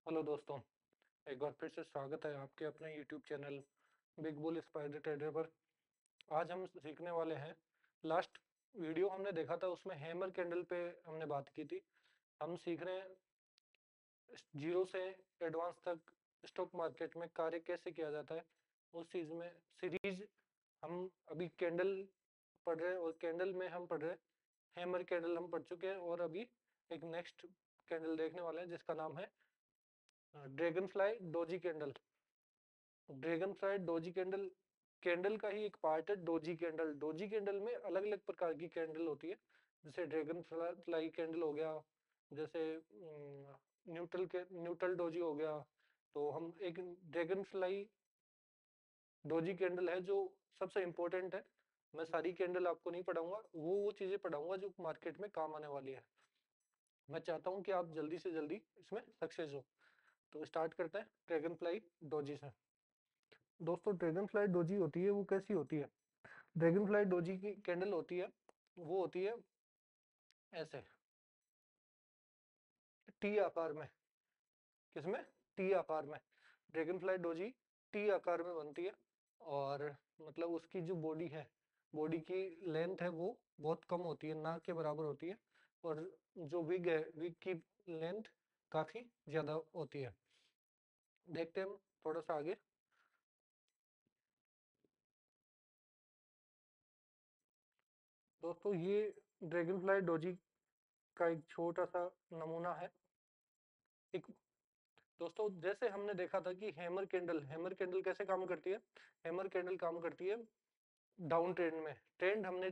Hello दोस्तों, एक बार फिर से स्वागत है आपके अपने YouTube channel big bull spider trader पर। आज हम सीखने वाले हैं। लास्ट वीडियो हमने देखा था, उसमें हैमर कैंडल पे हमने बात की थी। हम सीख रहे हैं जीरो से एडवांस तक स्टॉक मार्केट में कार्य कैसे किया जाता है। उस चीज़ में सीरीज हम अभी कैंडल पढ़ रहे हैं, और कैंडल में हम पढ़ रहे हैं हैमर कैंडल हम पढ़ चुके हैं, और अभी एक नेक्स्ट कैंडल देखने वाले हैं जिसका नाम है dragon fly doji candle. Dragon fly doji candle candle का ही एक पार्ट है। डोजी कैंडल में अलग अलग प्रकार की कैंडल होती है, जैसे ड्रैगन फ्लाई कैंडल हो गया, जैसे न्यूट्रल डोजी हो गया। तो हम एक ड्रैगन फ्लाई डोजी कैंडल है जो सबसे इम्पोर्टेंट है। मैं सारी कैंडल आपको नहीं पढ़ाऊंगा, वो चीजें पढ़ाऊंगा जो मार्केट में काम आने वाली है। मैं चाहता हूँ कि आप जल्दी से जल्दी इसमें सक्सेस हो। तो स्टार्ट करते हैं ड्रैगन फ्लाई डोजी से। दोस्तों, ड्रैगन फ्लाई डोजी होती है, वो कैसी होती है? ड्रैगन फ्लाई डोजी की कैंडल होती है, वो होती है ऐसे टी आकार में। किसमें? टी आकार में। ड्रैगन फ्लाई डोजी टी आकार में बनती है, और मतलब उसकी जो बॉडी है, बॉडी की लेंथ है वो बहुत कम होती है, ना के बराबर होती है। और जो विग है, विग की लेंथ काफी ज्यादा होती है। देखते हैं हम थोड़ा सा आगे। दोस्तों, ये ड्रैगन फ्लाई डोजी का एक छोटा सा नमूना है। एक दोस्तों, जैसे हमने देखा था कि हैमर कैंडल कैसे काम करती है। हैमर कैंडल काम करती है डाउन ट्रेंड में। ट्रेंड हमने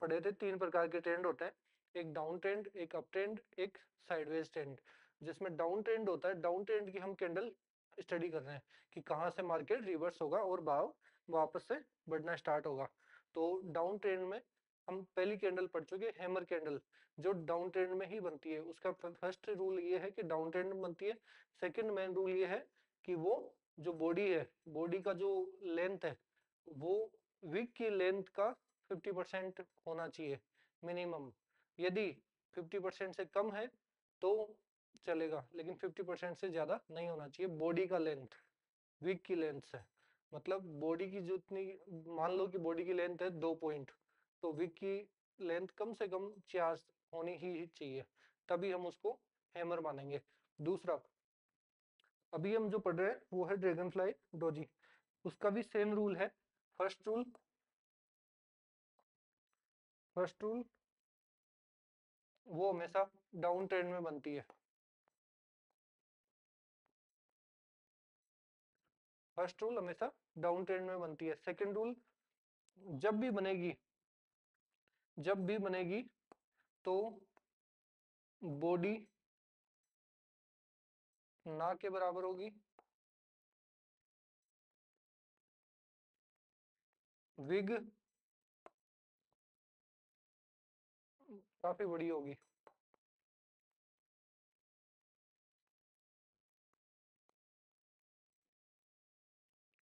पढ़े थे, तीन प्रकार के ट्रेंड होते हैं। एक डाउन ट्रेंड, एक अप ट्रेंड, एक साइडवेज ट्रेंड। जिसमें डाउन ट्रेंड होता है, डाउन ट्रेंड की हम कैंडल स्टडी कर रहे हैं कि कहाँ से मार्केट रिवर्स होगा और भाव वापस से बढ़ना स्टार्ट होगा। तो डाउन ट्रेंड में हम पहली कैंडल पढ़ चुके हैं, हैमर कैंडल, जो डाउन ट्रेंड में ही बनती है। उसका फर्स्ट रूल ये है कि डाउन ट्रेंड में बनती है। सेकंड मेन रूल ये है कि वो जो बॉडी है, बॉडी का जो लेंथ है, वो विक की लेंथ का 50% होना चाहिए मिनिमम। यदि 50% से कम है तो चलेगा, लेकिन 50% से ज्यादा नहीं होना चाहिए। बॉडी का लेंथ विक की लेंथ से, मतलब बॉडी की जितनी, मान लो कि बॉडी की लेंथ है 2 पॉइंट, तो विक की लेंथ कम से कम 4 होनी ही चाहिए, तभी हम उसको हैमर मानेंगे। दूसरा, अभी हम जो पढ़ रहे हैं वो है ड्रैगन फ्लाई डोजी। उसका भी सेम रूल है। फर्स्ट रूल फर्स्ट रूल वो हमेशा डाउन ट्रेंड में बनती है। फर्स्ट रूल हमेशा डाउन ट्रेंड में बनती है। सेकंड रूल, जब भी बनेगी जब भी बनेगी तो बॉडी ना के बराबर होगी, विग काफी बड़ी होगी।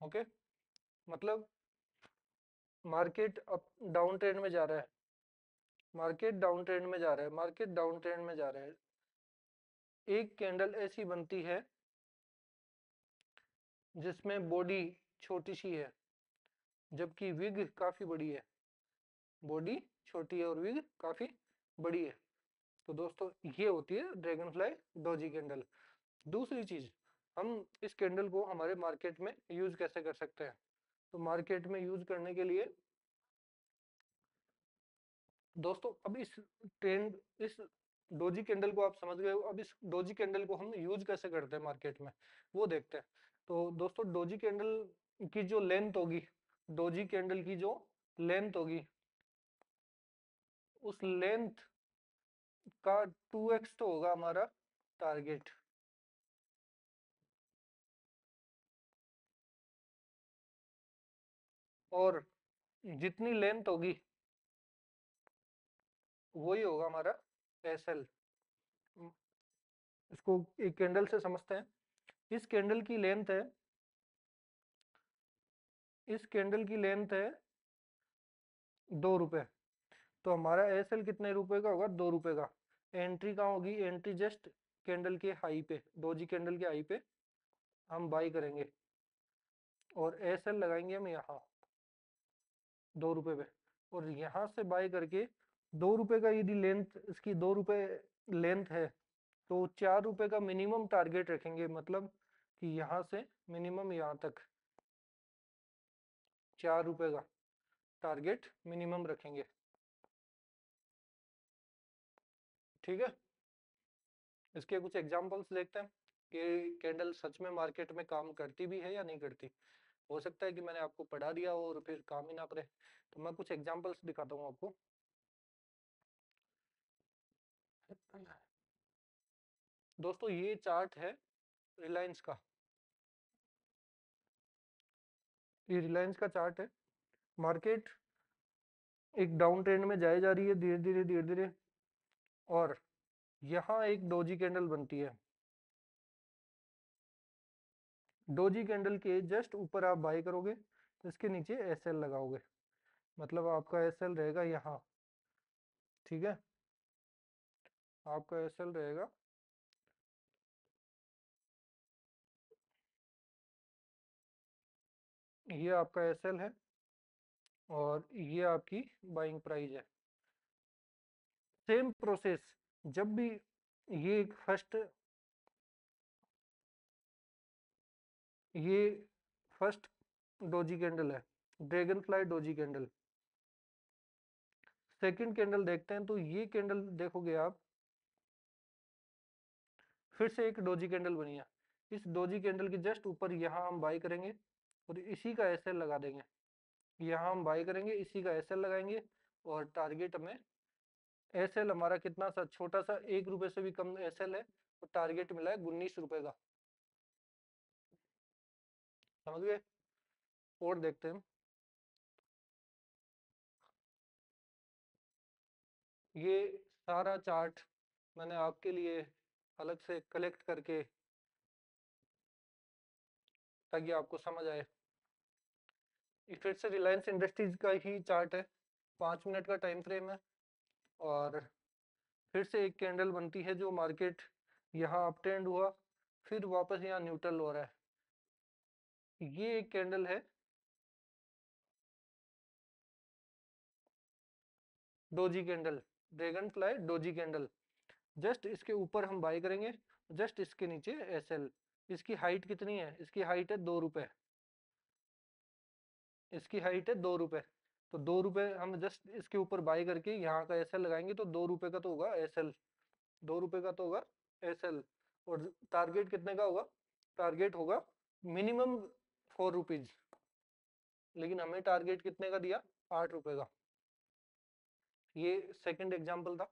ओके, मतलब मार्केट अप डाउन ट्रेंड में जा रहा है, मार्केट डाउन ट्रेंड में जा रहा है, मार्केट डाउन ट्रेंड में जा रहा है। एक कैंडल ऐसी बनती है जिसमें बॉडी छोटी सी है, जबकि विग काफी बड़ी है। बॉडी छोटी है और विग काफी बड़ी है। तो दोस्तों, ये होती है ड्रैगन फ्लाई डोजी कैंडल। दूसरी चीज, हम इस कैंडल को हमारे मार्केट में यूज कैसे कर सकते हैं? तो मार्केट में यूज करने के लिए दोस्तों, अब इस डोजी कैंडल को आप समझ गए हो। अब इस डोजी कैंडल को हम यूज कैसे करते हैं मार्केट में, वो देखते हैं। तो दोस्तों, डोजी कैंडल की जो लेंथ होगी, डोजी कैंडल की जो लेंथ होगी, उस लेंथ का 2x तो होगा हमारा टारगेट। और जितनी लेंथ होगी वही होगा हमारा एसएल। इसको एक कैंडल से समझते हैं। इस कैंडल की लेंथ है इस कैंडल की लेंथ है 2 रुपए। तो हमारा एसएल कितने रुपए का होगा? 2 रुपए का। एंट्री कहाँ होगी? एंट्री जस्ट कैंडल के हाई पे, डोजी कैंडल के हाई पे हम बाई करेंगे और एस एल लगाएंगे हम यहाँ 2 रुपए पे, और यहाँ से बाय करके 2 रुपए का यदि लेंथ, इसकी 2 रुपए लेंथ है, तो 4 रुपए का मिनिमम टारगेट रखेंगे, मतलब कि यहाँ से मिनिमम यहाँ तक 4 रुपए का टारगेट मिनिमम रखेंगे। ठीक है, इसके कुछ एग्जांपल्स देखते हैं कि कैंडल सच में मार्केट में काम करती भी है या नहीं करती। हो सकता है कि मैंने आपको पढ़ा दिया हो और फिर काम ही ना करे, तो मैं कुछ एग्जांपल्स दिखाता हूँ आपको। दोस्तों ये चार्ट है रिलायंस का, ये रिलायंस का चार्ट है। मार्केट एक डाउन ट्रेंड में जाए जा रही है धीरे धीरे धीरे धीरे, और यहाँ एक डोजी कैंडल बनती है। डोजी कैंडल के जस्ट ऊपर आप बाय करोगे, इसके नीचे एस एल लगाओगे, मतलब आपका एस एल रहेगा यहाँ। ठीक है, आपका एस एल रहेगा ये, आपका एस एल है और ये आपकी बाइंग प्राइस है। सेम प्रोसेस, जब भी ये ये फर्स्ट डोजी कैंडल है, dragon fly doji candle. Second candle देखते हैं, तो ये कैंडल देखोगे आप, फिर से एक डोजी कैंडल बनी है। इस डोजी कैंडल के जस्ट ऊपर यहाँ हम बाई करेंगे और इसी का एस एल लगा देंगे। यहाँ हम बाई करेंगे, इसी का एस एल लगाएंगे, और टारगेट में एस एल हमारा कितना सा छोटा सा, 1 रुपए से भी कम एस एल है, तो टारगेट मिला है 19 रुपए का। समझ गए? और देखते हैं, ये सारा चार्ट मैंने आपके लिए अलग से कलेक्ट करके, ताकि आपको समझ आए। ये फिर से रिलायंस इंडस्ट्रीज का ही चार्ट है, 5 मिनट का टाइम फ्रेम है, और फिर से एक कैंडल बनती है जो मार्केट यहाँ अप ट्रेंड हुआ, फिर वापस यहाँ न्यूट्रल हो रहा है। ये एक कैंडल है doji candle, dragon fly doji candle. Just इसके ऊपर हम बाय करेंगे, जस्ट इसके नीचे एस एल। इसकी हाइट कितनी है? इसकी हाइट है 2 रुपए, इसकी हाइट है 2 रुपए। तो 2 रुपए हम जस्ट इसके ऊपर बाय करके यहाँ का एस एल लगाएंगे, तो 2 रुपए का तो होगा एस एल, 2 रुपए का तो होगा एस एल। और टारगेट कितने का होगा? टारगेट होगा मिनिमम 4 रुपीज, लेकिन हमें टारगेट कितने का दिया? 8 रुपए का। ये सेकंड एग्जाम्पल था,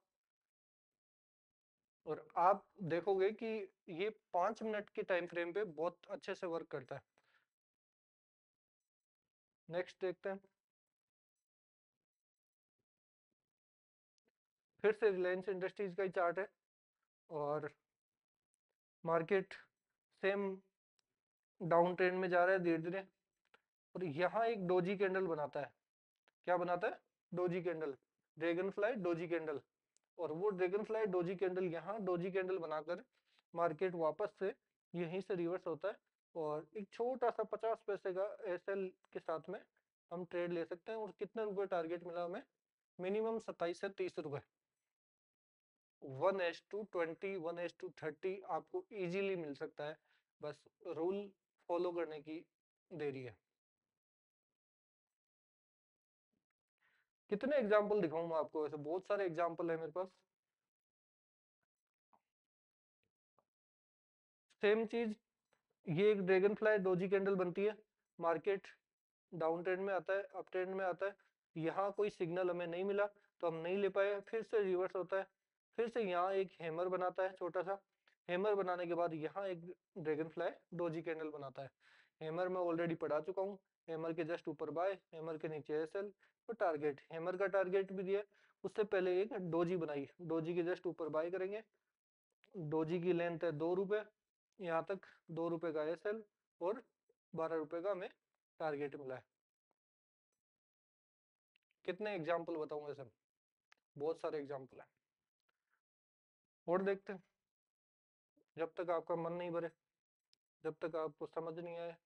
और आप देखोगे कि ये 5 मिनट के टाइम फ्रेम पे बहुत अच्छे से वर्क करता है। नेक्स्ट देखते हैं, फिर से रिलायंस इंडस्ट्रीज का ही चार्ट है, और मार्केट सेम डाउन ट्रेंड में जा रहा है धीरे धीरे, और यहाँ एक डोजी कैंडल बनाता है। क्या बनाता है? Doji candle, dragon fly doji candle. और वो ड्रैगन फ्लाई डोजी कैंडल यहाँ डोजी कैंडल बनाकर मार्केट वापस से यहीं से रिवर्स होता है, और एक छोटा सा 50 पैसे का एसएल के साथ में हम ट्रेड ले सकते हैं। और कितने रुपए टारगेट मिला हमें? मिनिमम 27 से 30 रुपए। 1:20, 1:30 आपको इजीली मिल सकता है, बस रूल फॉलो करने की देरी है। कितने एग्जाम्पल दिखाऊं मैं आपको? वैसे बहुत सारे एग्जाम्पल है मेरे पास। सेम चीज, ये एक ड्रैगन फ्लाई डोजी कैंडल बनती है, मार्केट डाउन ट्रेंड में आता है, अप ट्रेंड में आता है, यहाँ कोई सिग्नल हमें नहीं मिला तो हम नहीं ले पाए, फिर से रिवर्स होता है, फिर से यहाँ एक हैमर बनाता है छोटा सा, हैमर बनाने के बाद यहाँ एक ड्रैगन फ्लाई डोजी कैंडल बनाता है। हैमर मैं ऑलरेडी पढ़ा चुका हूँ, हैमर के जस्ट ऊपर बाय, हैमर के नीचे एसएल, और टारगेट, हैमर का टारगेट भी दिया। उससे पहले एक डोजी बनाई, डोजी के जस्ट ऊपर बाय करेंगे, डोजी की लेंथ है 2 रुपए, यहाँ तक 2 रुपए का एसएल, और 12 रुपए का हमें टारगेट मिला है। कितने एग्जाम्पल बताऊंगा सर? बहुत सारे एग्जाम्पल हैं। और देखते हैं, जब तक आपका मन नहीं भरे, जब तक आपको समझ नहीं आए।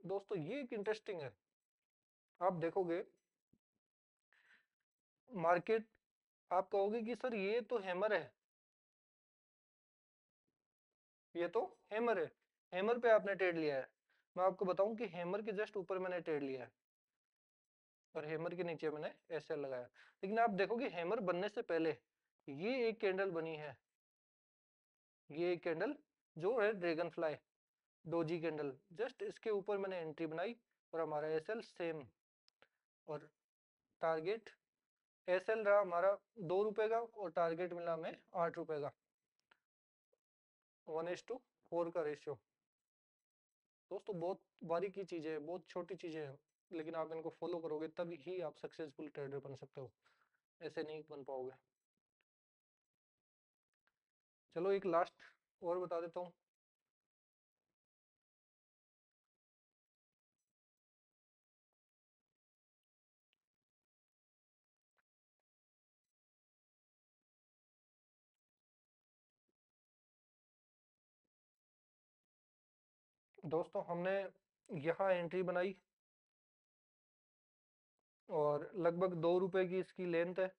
दोस्तों ये एक इंटरेस्टिंग है, आप देखोगे मार्केट, आप कहोगे कि सर ये तो हैमर है, ये तो हैमर है, हैमर पे आपने ट्रेड लिया है। मैं आपको बताऊं कि हैमर के जस्ट ऊपर मैंने ट्रेड लिया है और हैमर के नीचे मैंने एसएल लगाया। लेकिन आप देखोगे हैमर बनने से पहले ये एक कैंडल बनी है, ये एक कैंडल जो है dragon fly doji candle, just इसके ऊपर मैंने एंट्री बनाई और हमारा एसएल सेम, और टारगेट एसएल रहा हमारा 2 रुपए का और टारगेट मिला हमें 8 रुपए का, 1:4 का रेशियो। दोस्तों बहुत बारीकी चीजें है, बहुत छोटी चीजें हैं, लेकिन आप इनको फॉलो करोगे तभी ही आप सक्सेसफुल ट्रेडर बन सकते हो, ऐसे नहीं बन पाओगे। चलो एक लास्ट और बता देता हूँ। दोस्तों हमने यहाँ एंट्री बनाई और लगभग 2 रुपए की इसकी लेंथ है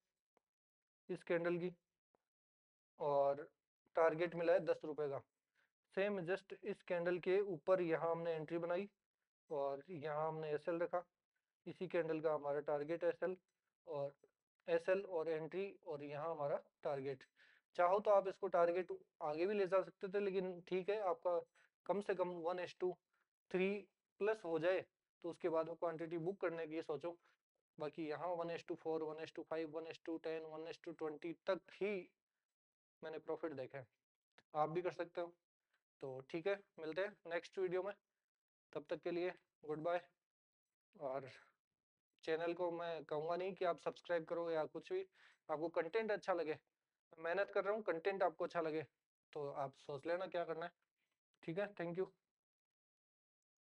इस कैंडल की, और टारगेट मिला है 10 रुपए का। सेम जस्ट इस कैंडल के ऊपर यहाँ हमने एंट्री बनाई और यहाँ हमने एसएल रखा, इसी कैंडल का हमारा टारगेट एसएल, और एसएल और एंट्री, और यहाँ हमारा टारगेट। चाहो तो आप इसको टारगेट आगे भी ले जा सकते थे, लेकिन ठीक है, आपका कम से कम 1:3 प्लस हो जाए तो उसके बाद वो क्वांटिटी बुक करने की सोचो। बाकी यहाँ 1:4, 1:5, 1:10, 1:20 तक ही मैंने प्रॉफिट देखा है, आप भी कर सकते हो। तो ठीक है, मिलते हैं नेक्स्ट वीडियो में, तब तक के लिए गुड बाय। और चैनल को मैं कहूँगा नहीं कि आप सब्सक्राइब करो या कुछ भी, आपको कंटेंट अच्छा लगे, मेहनत कर रहा हूँ, कंटेंट आपको अच्छा लगे तो आप सोच लेना क्या करना है। ठीक है, थैंक यू।